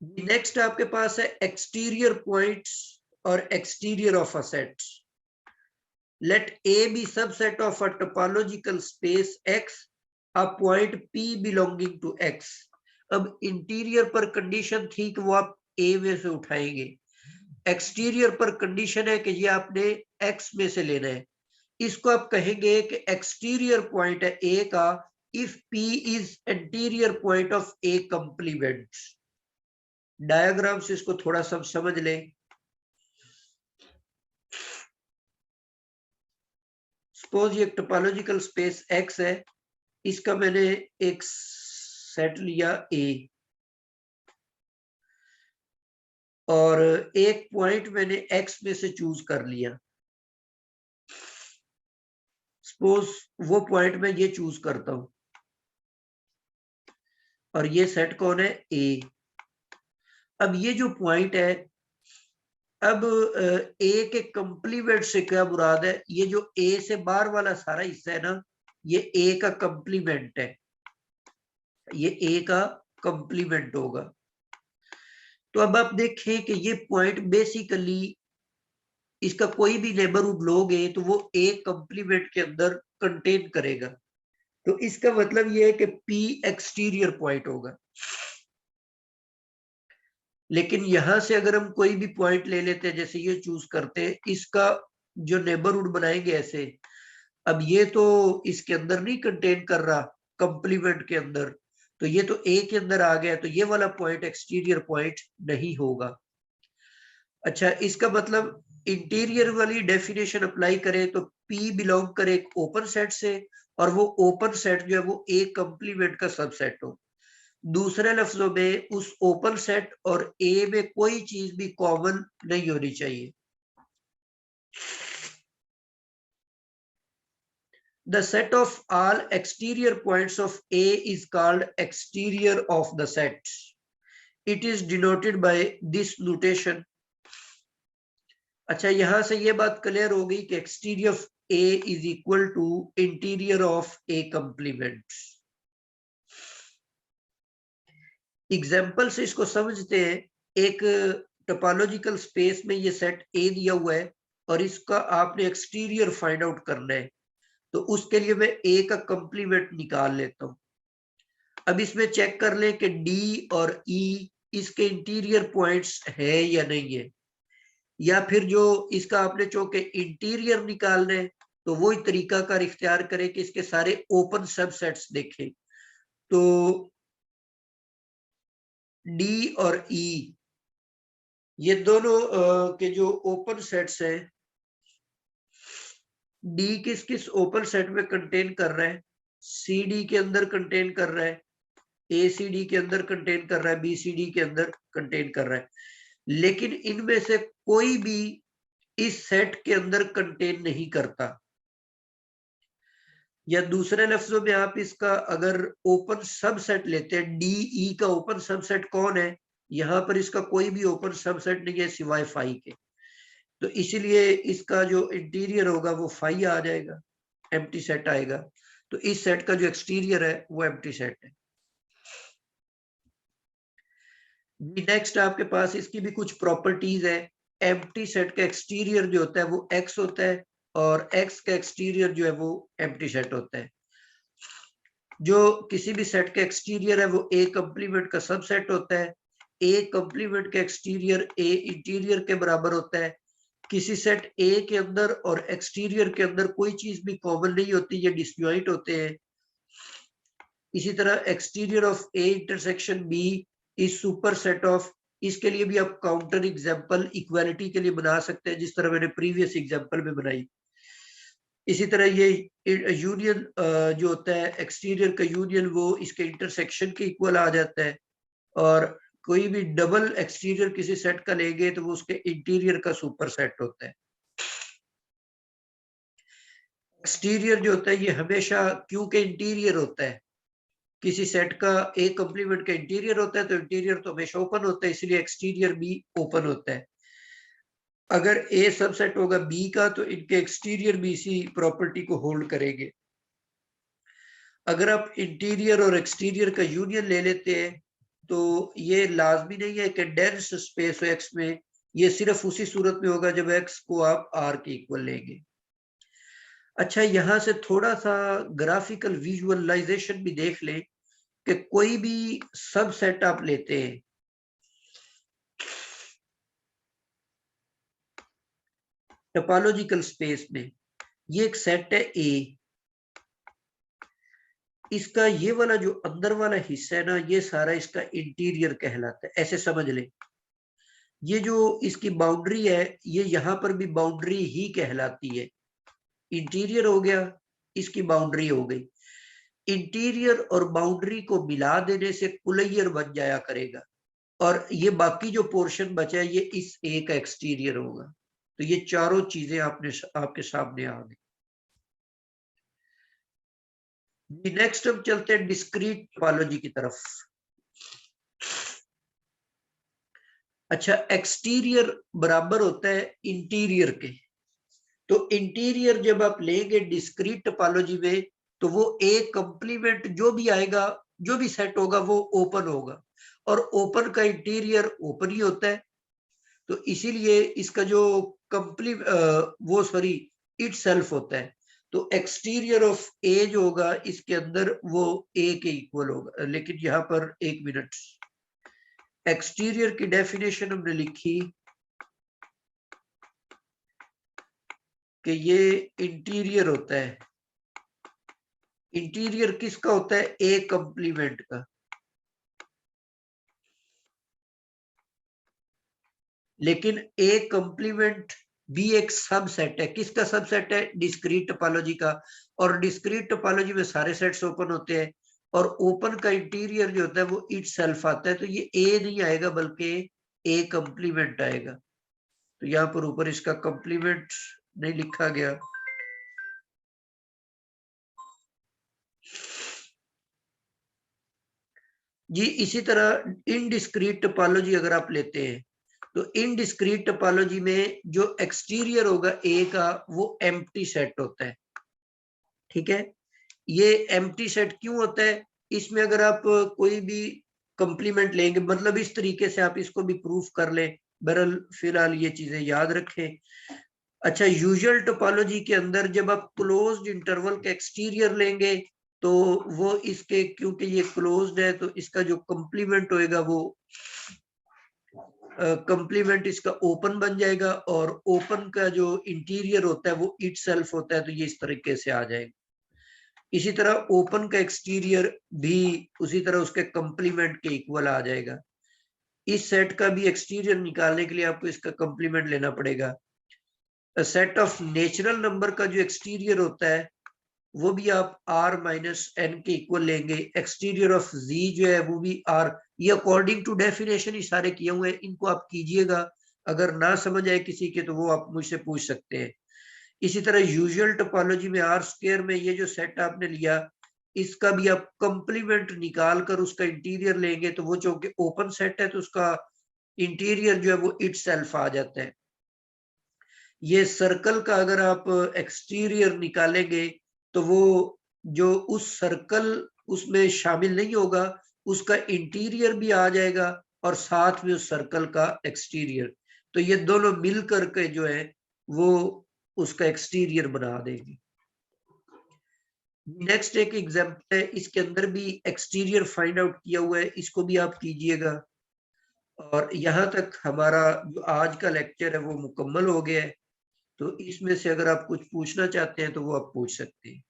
Next आपके पास है एक्सटीरियर पॉइंट्स और exterior of a set. Let A B subset of a topological space X, a point P belonging to X. अब interior पर condition थी कि वो आप ए में से उठाएंगे, एक्सटीरियर पर कंडीशन है कि ये आपने एक्स में से लेना है। इसको आप कहेंगे कि एक्सटीरियर पॉइंट है ए का if P is anterior point of A complement. Diagram से इसको थोड़ा सा समझ लें। सपोज ये टोपोलॉजिकल स्पेस एक्स है, इसका मैंने एक सेट लिया ए और एक पॉइंट मैंने एक्स में से चूज कर लिया। सपोज वो पॉइंट मैं ये चूज करता हूं और ये सेट कौन है, ए। अब ये जो पॉइंट है, अब ए के कंप्लीमेंट से क्या मुराद है, ये जो ए से बाहर वाला सारा हिस्सा है ना, ये ए का कंप्लीमेंट है, ये ए का कंप्लीमेंट होगा। तो अब आप देखें कि ये पॉइंट बेसिकली इसका कोई भी नेबरहुड लोगे तो वो ए कंप्लीमेंट के अंदर कंटेन करेगा। तो इसका मतलब ये है कि पी एक्सटीरियर पॉइंट होगा। लेकिन यहां से अगर हम कोई भी पॉइंट ले लेते हैं, जैसे ये चूज करते हैं, इसका जो नेबरहुड बनाएंगे ऐसे, अब ये तो इसके अंदर नहीं कंटेन कर रहा कंप्लीमेंट के अंदर, तो ये तो ए के अंदर आ गया, तो ये वाला पॉइंट एक्सटीरियर पॉइंट नहीं होगा। अच्छा, इसका मतलब इंटीरियर वाली डेफिनेशन अप्लाई करें तो पी बिलोंग करे एक ओपन सेट से, और वो ओपन सेट जो है वो ए कंप्लीमेंट का सबसेट हो। दूसरे लफ्जों में उस ओपन सेट और ए में कोई चीज भी कॉमन नहीं होनी चाहिए। The set of all exterior points of A is called exterior of the set. It is denoted by this notation. अच्छा, यहां से ये बात क्लियर हो गई कि exterior of A is equal to interior of A complement. Example से इसको समझते हैं। एक टोपोलॉजिकल स्पेस में ये सेट ए दिया हुआ है और इसका आपने एक्सटीरियर फाइंड आउट करना है, तो उसके लिए मैं ए का कंप्लीमेंट निकाल लेता हूं। अब इसमें चेक कर लें कि डी और ई इसके इंटीरियर पॉइंट्स है या नहीं है, या फिर जो इसका आपने चौके इंटीरियर निकालना है तो वही तरीका कार इख्तियार करें कि इसके सारे ओपन सबसेट्स देखें। तो डी और ई ये दोनों के जो ओपन सेट्स हैं, डी किस किस ओपन सेट में कंटेन कर रहा है, सी डी के अंदर कंटेन कर रहा है, ए सी डी के अंदर कंटेन कर रहा है, बी सी डी के अंदर कंटेन कर रहा है। लेकिन इनमें से कोई भी इस सेट के अंदर कंटेन नहीं करता। या दूसरे लफ्जों में आप इसका अगर ओपन सबसेट लेते हैं, डी ई का ओपन सबसेट कौन है, यहां पर इसका कोई भी ओपन सबसेट नहीं है सिवाय फाई के, तो इसीलिए इसका जो इंटीरियर होगा वो फाई आ जाएगा, एम्प्टी सेट आएगा। तो इस सेट का जो एक्सटीरियर है वो एम्प्टी सेट है। नेक्स्ट आपके पास इसकी भी कुछ प्रॉपर्टीज है। एम्प्टी सेट का एक्सटीरियर जो होता है वो एक्स होता है और एक्स का एक्सटीरियर जो है वो एम्प्टी सेट होता है। जो किसी भी सेट का एक्सटीरियर है वो ए कंप्लीमेंट का सबसेट होता है। ए कंप्लीमेंट का एक्सटीरियर ए इंटीरियर के बराबर होता है। किसी सेट ए के अंदर और एक्सटीरियर के अंदर कोई चीज भी कॉमन नहीं होती, ये डिसजॉइंट होते हैं। इसी तरह exterior of A intersection B is superset of, इसके लिए भी आप काउंटर एग्जांपल इक्वालिटी के लिए बना सकते हैं जिस तरह मैंने प्रीवियस एग्जांपल में बनाई। इसी तरह ये यूनियन जो होता है एक्सटीरियर का यूनियन, वो इसके इंटरसेक्शन के इक्वल आ जाता है। और कोई भी डबल एक्सटीरियर किसी सेट का लेंगे तो वो उसके इंटीरियर का सुपर सेट होता है। एक्सटीरियर जो होता है ये हमेशा क्योंकि इंटीरियर होता है, किसी सेट का ए कंप्लीमेंट का इंटीरियर होता है तो इंटीरियर तो हमेशा ओपन होता है, इसलिए एक्सटीरियर भी ओपन होता है। अगर ए सबसेट होगा बी का तो इनके एक्सटीरियर भी इसी प्रॉपर्टी को होल्ड करेंगे। अगर आप इंटीरियर और एक्सटीरियर का यूनियन ले लेते हैं तो ये लाजमी नहीं है कि डेंस स्पेस हो एक्स में, ये सिर्फ उसी सूरत में होगा जब एक्स को आप आर के इक्वल लेंगे। अच्छा, यहां से थोड़ा सा ग्राफिकल विजुअलाइजेशन भी देख लें कि कोई भी सब सेट आप लेते हैं, टोपोलॉजिकल स्पेस में, ये एक सेट है ए, इसका ये वाला जो अंदर वाला हिस्सा है ना, ये सारा इसका इंटीरियर कहलाता है, ऐसे समझ लें। ये जो इसकी बाउंड्री है, ये यहां पर भी बाउंड्री ही कहलाती है। इंटीरियर हो गया, इसकी बाउंड्री हो गई। इंटीरियर और बाउंड्री को मिला देने से कुलैयर बन जाया करेगा, और ये बाकी जो पोर्शन बचा है ये इस ए का एक्सटीरियर होगा। तो ये चारों चीजें आपके सामने आ गई। नेक्स्ट हम चलते हैं डिस्क्रीट टोपोलॉजी की तरफ। अच्छा, एक्सटीरियर बराबर होता है इंटीरियर के, तो इंटीरियर जब आप लेंगे डिस्क्रीट टोपोलॉजी में, तो वो एक कंप्लीमेंट जो भी आएगा, जो भी सेट होगा वो ओपन होगा, और ओपन का इंटीरियर ओपन ही होता है। तो इसीलिए इसका जो वो सॉरी इट सेल्फ होता है। तो एक्सटीरियर ऑफ ए जो होगा इसके अंदर वो ए के इक्वल होगा। लेकिन यहाँ पर एक मिनट, एक्सटीरियर की डेफिनेशन हमने लिखी कि ये इंटीरियर होता है। इंटीरियर किसका होता है? ए कंप्लीमेंट का। लेकिन ए कंप्लीमेंट भी एक सबसेट है। किसका सबसेट है? डिस्क्रीट टोपोलॉजी का। और डिस्क्रीट टोपोलॉजी में सारे सेट्स ओपन होते हैं, और ओपन का इंटीरियर जो होता है वो इट सेल्फ आता है। तो ये ए नहीं आएगा बल्कि ए कंप्लीमेंट आएगा। तो यहाँ पर ऊपर इसका कंप्लीमेंट नहीं लिखा गया। जी इसी तरह इनडिस्क्रीट टोपोलॉजी अगर आप लेते हैं, तो इनडिस्क्रीट टोपोलॉजी में जो एक्सटीरियर होगा ए का वो एम्प्टी सेट होता है। ठीक है, ये एम्प्टी सेट क्यों होता है? इसमें अगर आप कोई भी कंप्लीमेंट लेंगे, मतलब इस तरीके से आप इसको भी प्रूफ कर लें। बहरहाल फिलहाल ये चीजें याद रखें। अच्छा, यूजुअल टोपोलॉजी के अंदर जब आप क्लोज्ड इंटरवल के एक्सटीरियर लेंगे, तो वो इसके, क्योंकि ये क्लोज्ड है, तो इसका जो कंप्लीमेंट होएगा वो कंप्लीमेंट इसका ओपन बन जाएगा, और ओपन का जो इंटीरियर होता है वो इट सेल्फ होता है। तो ये इस तरीके से आ जाएगा। इसी तरह ओपन का एक्सटीरियर भी उसी तरह उसके कंप्लीमेंट के इक्वल आ जाएगा। इस सेट का भी एक्सटीरियर निकालने के लिए आपको इसका कंप्लीमेंट लेना पड़ेगा। सेट ऑफ नेचुरल नंबर का जो एक्सटीरियर होता है वो भी आप r माइनस एन के इक्वल लेंगे। एक्सटीरियर ऑफ z जो है वो भी r। ये अकॉर्डिंग टू डेफिनेशन ही सारे किए हुए हैं, इनको आप कीजिएगा। अगर ना समझ आए किसी के तो वो आप मुझसे पूछ सकते हैं। इसी तरह यूजुअल टोपोलॉजी में आर स्क्वायर में ये जो सेट आपने लिया, इसका भी आप कंप्लीमेंट निकाल कर उसका इंटीरियर लेंगे, तो वो चूंकि ओपन सेट है तो उसका इंटीरियर जो है वो इट सेल्फ आ जाता है। ये सर्कल का अगर आप एक्सटीरियर निकालेंगे तो वो जो उस सर्कल उसमें शामिल नहीं होगा, उसका इंटीरियर भी आ जाएगा और साथ में उस सर्कल का एक्सटीरियर। तो ये दोनों मिल करके जो है वो उसका एक्सटीरियर बना देंगे। नेक्स्ट एक एग्जांपल है, इसके अंदर भी एक्सटीरियर फाइंड आउट किया हुआ है, इसको भी आप कीजिएगा। और यहाँ तक हमारा जो आज का लेक्चर है वो मुकम्मल हो गया है। तो इसमें से अगर आप कुछ पूछना चाहते हैं तो वो आप पूछ सकते हैं।